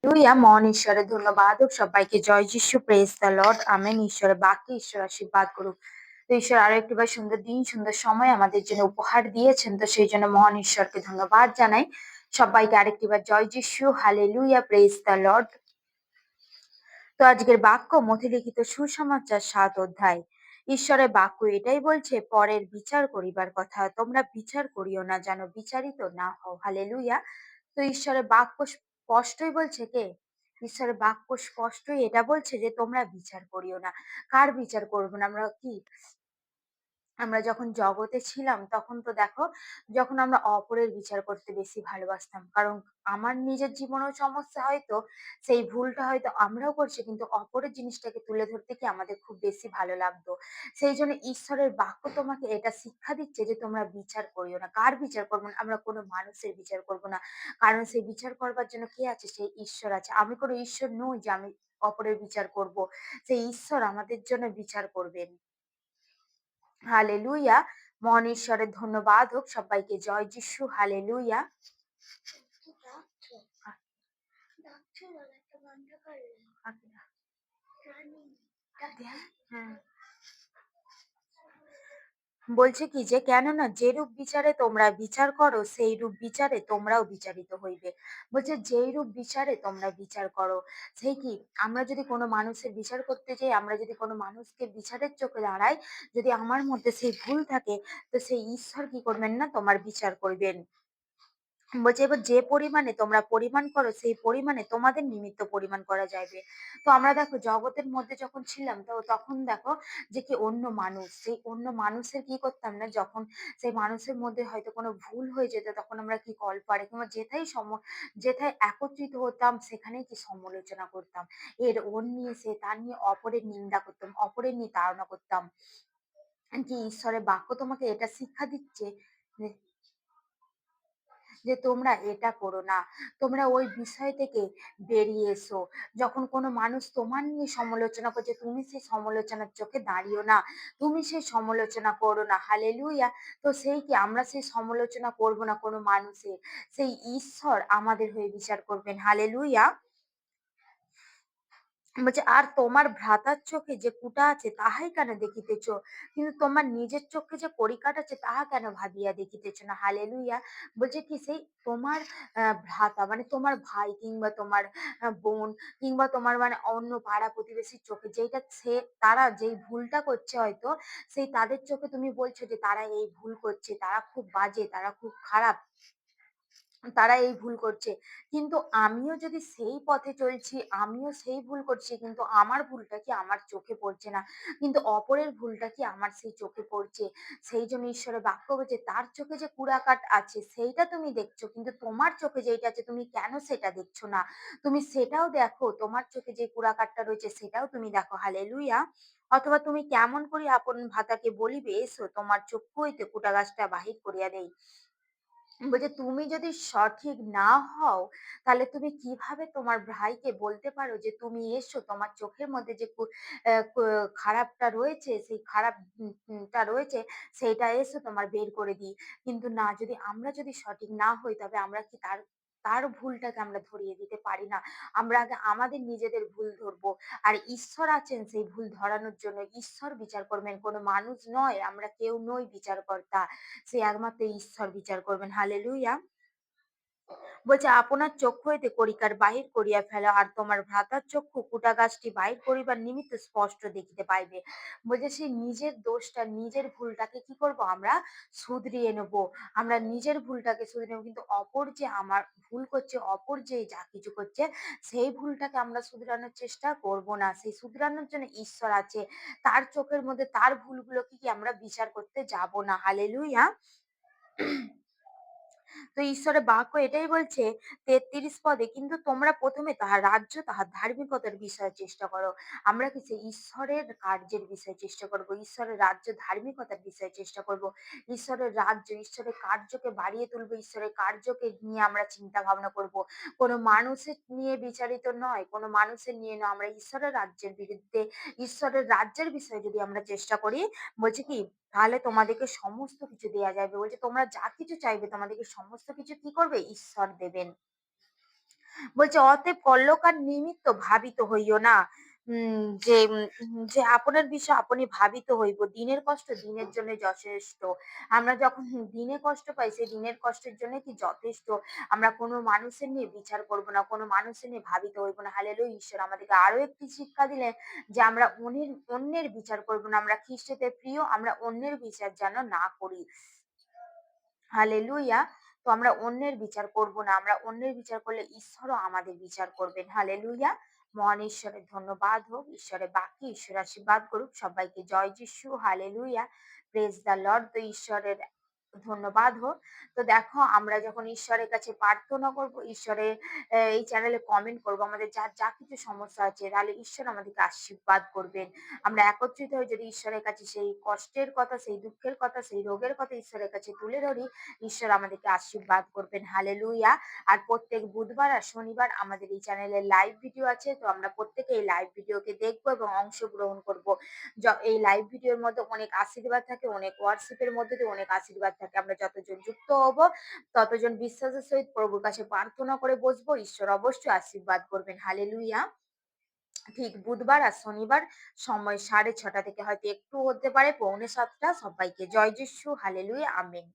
লুইয়া মহান ঈশ্বরের ধন্যবাদ হোক সবাইকে। জয় যিশু, প্রেজ দ্য লর্ড, আমেন। ঈশ্বরের বাক্যে ঈশ্বর আশীর্বাদ করুক। তো ঈশ্বর আরো একটিবার সুন্দর দিন, সুন্দর সময় আমাদের জন্য উপহার দিয়েছেন, তো সেই জন্য মহান ঈশ্বরকে ধন্যবাদ জানাই। সবাইকে আরেকটিবার জয় যিশু, হালেলুয়া, প্রেজ দ্য লর্ড। তো আজকের বাক্য মথিলিখিত সুসমাচার 7 অধ্যায়। ঈশ্বরের বাক্য এটাই বলছে, পরের বিচার করিবার কথা তোমরা বিচার করিও না, যেন বিচারিত না হও। হালেলুয়া। তো ঈশ্বরের বাক্য স্পষ্টই বলছে কে? ঈশ্বরের বাক্য স্পষ্টই এটা বলছে যে তোমরা বিচার করিও না। কার বিচার করবো না? আমরা যখন জগতে ছিলাম তখন তো দেখো, যখন আমরা অপরের বিচার করতে বেশি ভালোবাসতাম, কারণ আমার নিজের জীবনেও সমস্যা, হয়তো সেই ভুলটা হয়তো আমরাও করছি, কিন্তু অপরের জিনিসটাকে তুলে ধরতে কি আমাদের খুব বেশি ভালো লাগতো। সেই জন্য ঈশ্বরের বাক্য তোমাকে এটা শিক্ষা দিচ্ছে যে তোমরা বিচার করিও না। কার বিচার করবো না? আমরা কোনো মানুষের বিচার করবো না, কারণ সেই বিচার করবার জন্য কে আছে? সেই ঈশ্বর আছে। আমি কোনো ঈশ্বর নই যে আমি অপরের বিচার করব। সেই ঈশ্বর আমাদের জন্য বিচার করবেন। হালেলুয়া। মহান ঈশ্বরের ধন্যবাদ হোক সবাইকে। জয় যিশু, হালেলুয়া। হ্যাঁ, বলছে কি যে কেননা যেরূপ বিচারে তোমরা বিচার করো সেই রূপ বিচারে তোমরাও বিচারিত হইবে। বলছে যেই রূপ বিচারে তোমরা বিচার করো, সেই কি আমরা যদি কোনো মানুষের বিচার করতে যাই, আমরা যদি কোনো মানুষকে বিচারের চোখে দাঁড়াই, যদি আমার মধ্যে সেই ভুল থাকে, তো সেই ঈশ্বর কি করবেন না? তোমার বিচার করবেন। বলছে এবার যে পরিমাণে তোমরা পরিমাণ করো সেই পরিমাণে তোমাদের নিমিত্ত পরিমাণ করা যাইবে। তো আমরা দেখো জগতের মধ্যে যখন ছিলাম, তো তখন দেখো যে কি অন্য মানুষ, সেই অন্য মানুষের কি করতাম না, যখন সেই মানুষের মধ্যে হয়তো কোনো ভুল হয়ে যেত, তখন আমরা কি কল পাড়ে কিংবা যেথায় একত্রিত হতাম সেখানেই কি সমালোচনা করতাম। ওর নিয়ে সে তার নিয়ে অপরের নিন্দা করতাম, অপরের নিয়ে তাড়না করতাম। কি ঈশ্বরের বাক্য তোমাকে এটা শিক্ষা দিচ্ছে যে যে তোমরা এটা করো না, তোমরা ওই বিষয় থেকে বেরিয়ে এসো। যখন কোনো মানুষ তোমার নিয়ে সমালোচনা করছে, তুমি সেই সমালোচনার চোখে দাঁড়িও না, তুমি সেই সমালোচনা করো না। হালেলুয়া। তো সেই কি আমরা সেই সমালোচনা করব না কোনো মানুষের, সেই ঈশ্বর আমাদের হয়ে বিচার করবেন। হালেলুয়া। বলছে আর তোমার ভ্রাতার চোখে যে কুটা আছে তাহাই কেন দেখিতেছ, কিন্তু তোমার নিজের চোখে যে কড়িকাঠ আছে তাহা কেন ভাবিয়া দেখিতেছ না। হালেলুয়া। বলছে কি সেই তোমার ভ্রাতা মানে তোমার ভাই কিংবা তোমার বোন কিংবা তোমার মানে অন্য পাড়া প্রতিবেশীর চোখে যেটা তারা যেই ভুলটা করছে, হয়তো সেই তাদের চোখে তুমি বলছো যে তারা এই ভুল করছে, তারা খুব বাজে, তারা খুব খারাপ, তারা এই ভুল করছে। কিন্তু আমিও যদি সেই পথে চলছি, আমিও সেই ভুল করছি, কিন্তু আমার ভুলটা কি আমার চোখে পড়ছে না, কিন্তু অপরের ভুলটা কি আমার সেই চোখে পড়ছে। সেই জন্য ঈশ্বরের বাক্য বলছে তার চোখে যে কুড়াকাঠ আছে সেইটা তুমি দেখছো, কিন্তু তোমার চোখে যেটা আছে তুমি কেন সেটা দেখছো না? তুমি সেটাও দেখো, তোমার চোখে যে কুড়াকাঠটা রয়েছে সেটাও তুমি দেখো। হালেলুয়া। অথবা তুমি কেমন করে আপন ভাতাকে বলিবে, এসো তোমার চক্ষু হইতে কুটা গাছটা বাহির করিয়া দেই। বলছে তুমি যদি সঠিক না হও, তাহলে তুমি কিভাবে তোমার ভাইকে বলতে পারো যে তুমি এসো তোমার চোখের মধ্যে যে খারাপটা রয়েছে, সেই খারাপ টা রয়েছে সেইটা এসো তোমার বের করে দিই। কিন্তু না, আমরা যদি সঠিক না হই, তবে আমরা কি তার তার ভুলটাকে আমরা ধরিয়ে দিতে পারি না। আমরা আগে আমাদের নিজেদের ভুল ধরবো, আর ঈশ্বর আছেন সেই ভুল ধরানোর জন্য। ঈশ্বর বিচার করবেন, কোনো মানুষ নয়, আমরা কেউ নই বিচারকর্তা, সে একমাত্র ঈশ্বর বিচার করবেন। হালেলুয়া। বলছে আপনার চক্ষু হইতে কড়িকাঠ বাহির করিয়া ফেলো, আর তোমার ভ্রাতার চক্ষু কুটা গাছটি বাহির করিবার নিমিত্ত স্পষ্ট দেখিতে পাইবে। বলছে সেই নিজের দোষটা, নিজের ভুলটাকে কি করব? আমরা শুধরিয়ে নেব। আমরা নিজের ভুলটাকে শুধরে নেব, কিন্তু অপর যে আমার ভুল করছে, অপর যে যা কিছু করছে, সেই ভুলটাকে আমরা শুধরানোর চেষ্টা করব না। সেই শুধরানোর জন্য ঈশ্বর আছে, তার চোখের মধ্যে তার ভুলগুলোকে কি আমরা বিচার করতে যাব না। হালেলুয়া। তো ঈশ্বরের বাক্য এটাই বলছে 33 পদে, কিন্তু তোমরা প্রথমে তাহার রাজ্য, তাহার ধার্মিকতার বিষয়ে চেষ্টা করো। আমরা কি সেই ঈশ্বরের কার্যের বিষয়ে চেষ্টা করব, ঈশ্বরের রাজ্য ধার্মিকতার বিষয়ে চেষ্টা করব, ঈশ্বরের রাজ্য, ঈশ্বরের কার্যকে বাড়িয়ে তুলবো, ঈশ্বরের কার্যকে নিয়ে আমরা চিন্তা ভাবনা করব। কোনো মানুষের নিয়ে বিচারিত নয়, কোনো মানুষের নিয়ে নয়, আমরা ঈশ্বরের রাজ্যের বিরুদ্ধে, ঈশ্বরের রাজ্যের বিষয়ে যদি আমরা চেষ্টা করি, বলছে কি তাহলে তোমাদেরকে সমস্ত কিছু দেয়া যাবে। বলছে তোমরা যা কিছু চাইবে তোমাদেরকে সমস্ত কিছু কি করবে? ঈশ্বর দেবেন। বলছে, "অতএব কল্লোকার নিমিত্ত ভাবিত হইও না। যে আপনার বিষয়ে আপনি ভাবিত হইব। দিনের কষ্ট দিনের জন্য যথেষ্ট।" আমরা যখন দিনে কষ্ট পাই, সেই দিনের কষ্টের জন্য কি যথেষ্ট। আমরা কোনো মানুষের নিয়ে বিচার করব না, কোনো মানুষের নিয়ে ভাবিত হইব না। হালেলুয়া! ঈশ্বর আমাদেরকে আরো একটি শিক্ষা দিলেন যে আমরা অন্যের বিচার করব না। আমরা খ্রিস্টদের প্রিয়, আমরা অন্যের বিচার যেন না করি। হালেলুইয়া! তো আমরা অন্যের বিচার করব না। আমরা অন্যের বিচার করলে ঈশ্বরও আমাদের বিচার করবেন। হালেলুইয়া! মহান ঈশ্বরের ধন্যবাদ হোক। ঈশ্বরের বাক্যে ঈশ্বর আশীর্বাদ করুক। সবাইকে জয় Jishu. Hallelujah! Praise the Lord. তো ঈশ্বরের ধন্যবাদ হোক। তো দেখো, আমরা যখন ঈশ্বরের কাছে প্রার্থনা করব, ঈশ্বরের এই চ্যানেলে কমেন্ট করব, আমাদের যার যা কিছু সমস্যা আছে, তাহলে ঈশ্বর আমাদেরকে আশীর্বাদ করবেন। আমরা একত্রিত হয়ে যদি ঈশ্বরের কাছে সেই কষ্টের কথা, সেই দুঃখের কথা, সেই রোগের কথা ঈশ্বরের কাছে তুলে ধরি, ঈশ্বর আমাদেরকে আশীর্বাদ করবেন। হালেলুইয়া! আর প্রত্যেক বুধবার আর শনিবার আমাদের এই চ্যানেলে লাইভ ভিডিও আছে। তো আমরা প্রত্যেকে এই লাইভ ভিডিওকে দেখবো এবং অংশগ্রহণ করব। এই লাইভ ভিডিওর মধ্যে অনেক আশীর্বাদ থাকে, অনেক হোয়াটসঅ্যাপের মধ্যে দিয়ে অনেক আশীর্বাদ থাকে। আমরা যতজন যুক্ত হব, ততজন বিশ্বাসের সহিত প্রভুর কাছে প্রার্থনা করে বসবো। ঈশ্বর অবশ্যই আশীর্বাদ করবেন। হালেলুইয়া! ঠিক বুধবার আর শনিবার সময় 6:30 থেকে হয়তো একটু হতে পারে 6:45। সবাইকে জয় যিশু। হালেলুয়া। আমেন।